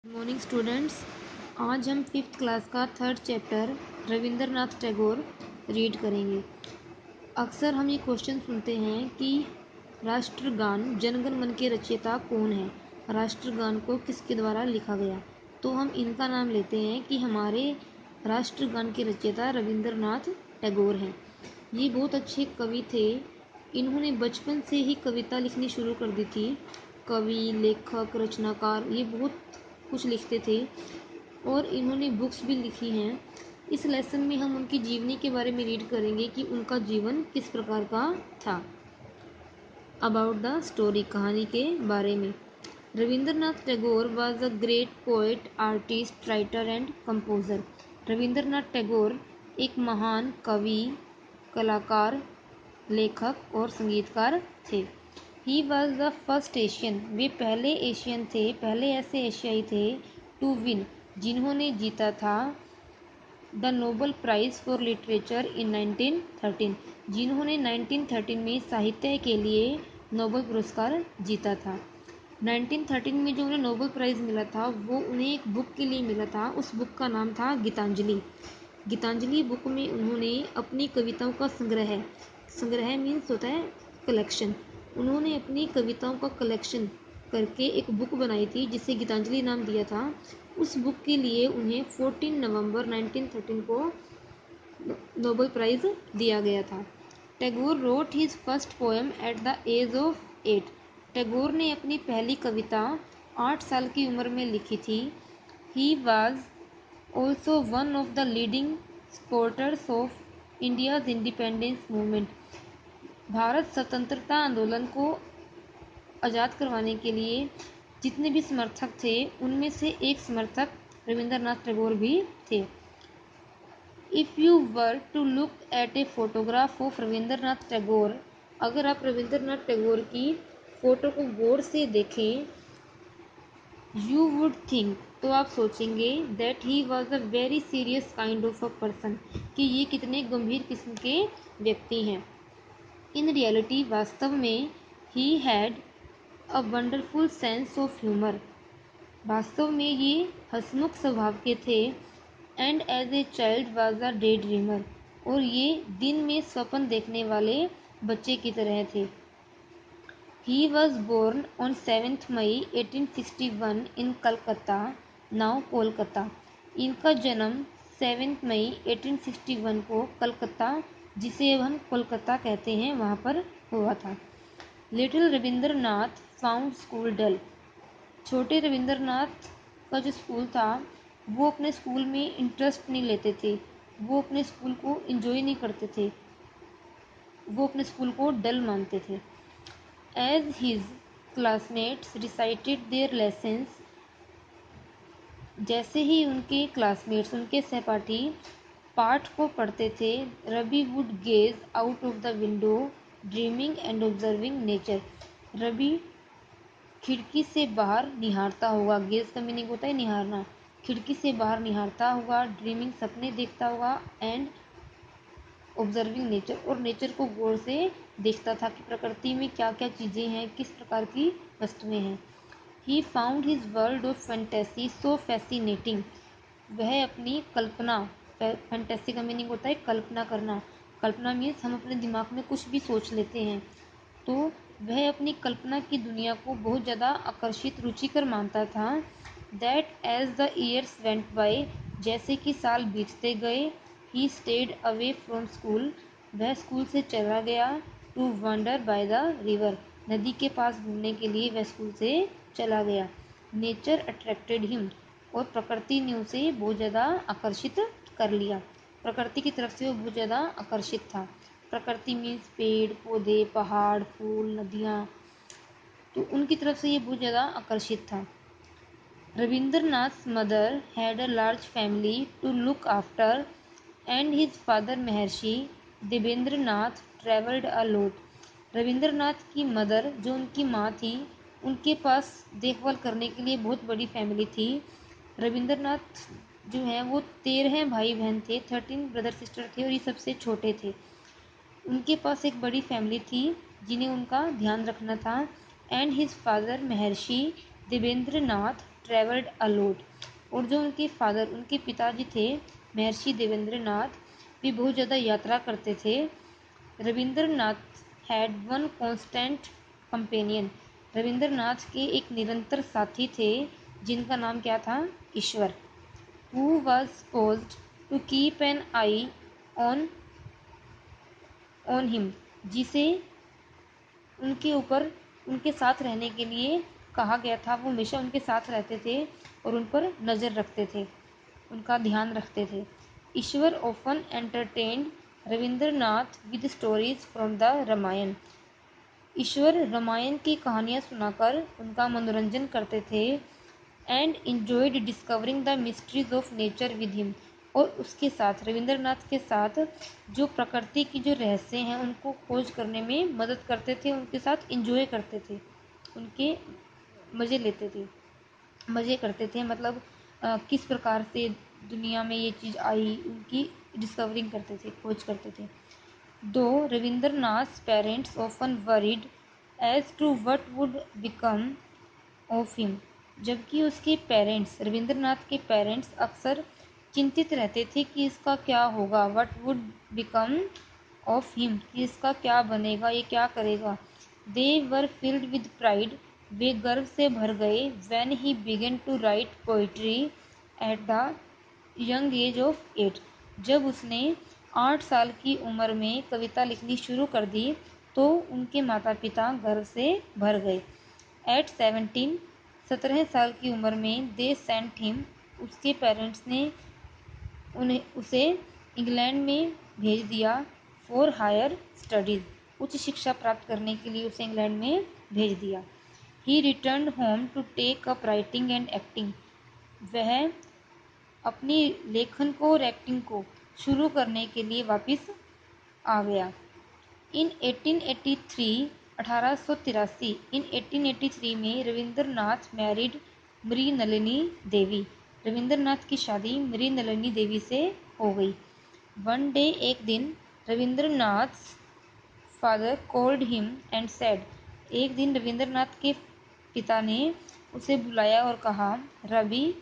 Morning students, आज हम fifth class का third chapter Rabindranath Tagore read करेंगे। अक्सर हम ये क्वेश्चन सुनते हैं कि राष्ट्रगान जनगण मन के रचयिता कौन है, राष्ट्रगान को किसके द्वारा लिखा गया। तो हम इनका नाम लेते हैं कि हमारे राष्ट्रगान के रचयिता रविंद्रनाथ टैगोर हैं। ये बहुत अच्छे कवि थे। इन्होंने बचपन से ही कविता लिखनी शुरू कर दी थी। कवि, लेखक, रचनाकार ये बहुत कुछ लिखते थे और इन्होंने बुक्स भी लिखी हैं। इस लेसन में हम उनकी जीवनी के बारे में रीड करेंगे कि उनका जीवन किस प्रकार का था। अबाउट द स्टोरी, कहानी के बारे में। Rabindranath Tagore was a great poet, artist, writer and composer. Rabindranath Tagore एक महान कवि, कलाकार, लेखक और संगीतकार थे। He was the first Asian, वे पहले एशियन थे, पहले ऐसे एशियाई थे टू विन, जिन्होंने जीता था the Nobel prize for literature in 1913, जिन्होंने 1913 में साहित्य के लिए नोबल पुरस्कार जीता था। 1913 में जो उन्हें नोबल प्राइज़ मिला था वो उन्हें एक बुक के लिए मिला था। उस बुक का नाम था गीतांजलि। गीतांजलि बुक में उन्होंने अपनी कविताओं का संग्रह मीन्स होता है कलेक्शन। उन्होंने अपनी कविताओं का कलेक्शन करके एक बुक बनाई थी जिसे गीतांजलि नाम दिया था। उस बुक के लिए उन्हें 14 नवंबर 1913 को नोबेल प्राइज़ दिया गया था। Tagore wrote his first poem at the age of 8। Tagore ने अपनी पहली कविता 8 साल की उम्र में लिखी थी। He was also one of the leading supporters of India's independence movement. Bharat स्वतंत्रता आंदोलन को आज़ाद करवाने के लिए जितने भी समर्थक थे उनमें से एक समर्थक रविंद्रनाथ टैगोर भी थे। If you were to look at a photograph of Rabindranath Tagore, अगर आप रविंद्रनाथ टैगोर की फ़ोटो को गौर से देखें, यू वुड थिंक, तो आप सोचेंगे that he was a very serious kind of a person, कि ये कितने गंभीर किस्म के व्यक्ति हैं। इन रियलिटी, वास्तव में, he had a wonderful sense of humour, वास्तव में ये हंसमुख स्वभाव के थे। And as a child was a daydreamer, और ये दिन में स्वप्न देखने वाले बच्चे की तरह थे। He was born on 7 May 1861 in Calcutta, now Kolkata. इनका जन्म 7 मई 1861 को कलकत्ता, जिसे अब हम कोलकाता कहते हैं, वहाँ पर हुआ था। लिटिल रविंद्रनाथ फाउंड स्कूल डल, छोटे रविंद्रनाथ का जो स्कूल था वो अपने स्कूल में इंटरेस्ट नहीं लेते थे, वो अपने स्कूल को एंजॉय नहीं करते थे, वो अपने स्कूल को डल मानते थे। As his classmates recited their lessons, जैसे ही उनके क्लासमेट्स, उनके सहपाठी पाठ को पढ़ते थे, Ravi would gaze out of the window dreaming and observing nature, Ravi खिड़की से बाहर निहारता होगा। गेज का मीनिंग होता है निहारना। खिड़की से बाहर निहारता होगा, ड्रीमिंग सपने देखता होगा, एंड ऑब्जर्विंग नेचर, और नेचर को गौर से देखता था कि प्रकृति में क्या क्या चीज़ें हैं, किस प्रकार की वस्तुएं हैं। He found his world of fantasy so fascinating, वह अपनी कल्पना, फैंटेसी का मीनिंग होता है कल्पना करना। कल्पना मीन्स हम अपने दिमाग में कुछ भी सोच लेते हैं, तो वह अपनी कल्पना की दुनिया को बहुत ज़्यादा आकर्षित, रुचिकर मानता था। That as the years went by, जैसे कि साल बीतते गए, he stayed away from school, वह स्कूल से चला गया। To wander by the river, नदी के पास घूमने के लिए वह स्कूल से चला गया। नेचर अट्रैक्टेड हिम, और प्रकृति ने उसे बहुत ज़्यादा आकर्षित कर लिया। प्रकृति की तरफ से वो बहुत ज़्यादा आकर्षित था। प्रकृति मीन्स पेड़ पौधे, पहाड़, फूल, नदियाँ, तो उनकी तरफ से ये बहुत ज़्यादा आकर्षित था। Rabindranath's mother had a large family to look after, and his father Maharshi Debendranath travelled a lot. Rabindranath की मदर, जो उनकी माँ थी, उनके पास देखभाल करने के लिए बहुत बड़ी फैमिली थी। रविंद्रनाथ जो है वो 13 भाई बहन थे, 13 ब्रदर सिस्टर थे, और ये सबसे छोटे थे। उनके पास एक बड़ी फैमिली थी जिन्हें उनका ध्यान रखना था। And his father Maharshi Debendranath travelled allot. और जो उनके फादर, उनके पिताजी थे महर्षि देवेंद्रनाथ, वे बहुत ज़्यादा यात्रा करते थे। Rabindranath had one constant companion. Rabindranath के एक निरंतर साथी थे जिनका नाम क्या था? Ishwar. Who was supposed to keep an eye on him, जिसे उनके ऊपर, उनके साथ रहने के लिए कहा गया था। वो हमेशा उनके साथ रहते थे और उन पर नज़र रखते थे, उनका ध्यान रखते थे। Ishwar often entertained Rabindranath with stories from the Ramayana. Ishwar Ramayana की कहानियाँ सुनाकर उनका मनोरंजन करते थे। And enjoyed discovering the mysteries of nature with him. और उसके साथ, रविंद्रनाथ के साथ, जो प्रकृति की जो रहस्य हैं उनको खोज करने में मदद करते थे, उनके साथ इंजॉय करते थे, उनके मज़े लेते थे, मज़े करते थे। मतलब किस प्रकार से दुनिया में ये चीज़ आई, उनकी डिस्कवरिंग करते थे, खोज करते थे। Though Rabindranath parents often worried as to what would become of him. जबकि उसके पेरेंट्स, रविंद्रनाथ के पेरेंट्स अक्सर चिंतित रहते थे कि इसका क्या होगा, what would become of him, कि इसका क्या बनेगा, ये क्या करेगा। They were filled with pride. वे गर्व से भर गए। When he began to write poetry at the young age of 8। जब उसने 8 साल की उम्र में कविता लिखनी शुरू कर दी तो उनके माता पिता गर्व से भर गए। एट 17, 17 साल की उम्र में दे सेंट हिम, उसके पेरेंट्स ने उसे इंग्लैंड में भेज दिया। फॉर हायर स्टडीज़, उच्च शिक्षा प्राप्त करने के लिए उसे इंग्लैंड में भेज दिया। He return home to take up writing and acting. वह अपनी लेखन को और एक्टिंग को शुरू करने के लिए वापस आ गया। इन 1883, 1883 इन 1883 में रविंद्रनाथ मैरिड मृणलिनी देवी। रविंद्रनाथ की शादी मृणलिनी देवी से हो गई। वन डे, एक दिन, Rabindranath father called him and said. एक दिन रविंद्रनाथ के पिता ने उसे बुलाया और कहा, Ravi,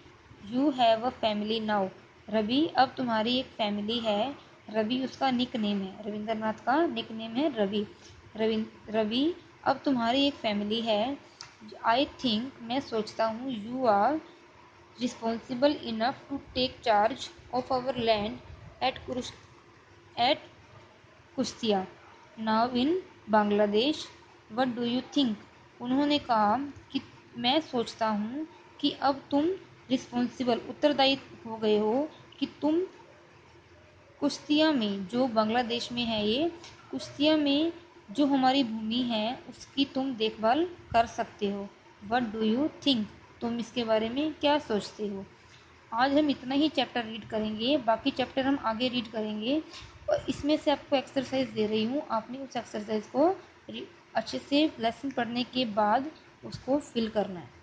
you have a family now. Ravi, अब तुम्हारी एक फैमिली है। रवि उसका निक नेम है, रविंद्रनाथ का निक नेम है रवि। रवि, अब तुम्हारी एक फैमिली है। आई थिंक, मैं सोचता हूँ, you are responsible enough to take charge of our land at Kushtia now in Bangladesh. What do you think. उन्होंने कहा कि मैं सोचता हूँ कि अब तुम रिस्पॉन्सिबल, उत्तरदायी हो गए हो कि तुम कुश्तिया में, जो बांग्लादेश में है, ये कुश्तिया में जो हमारी भूमि है उसकी तुम देखभाल कर सकते हो। व्हाट डू यू थिंक, तुम इसके बारे में क्या सोचते हो। आज हम इतना ही चैप्टर रीड करेंगे, बाकी चैप्टर हम आगे रीड करेंगे। और इसमें से आपको एक्सरसाइज दे रही हूँ, आपने उस एक्सरसाइज को अच्छे से लेसन पढ़ने के बाद उसको फिल करना है।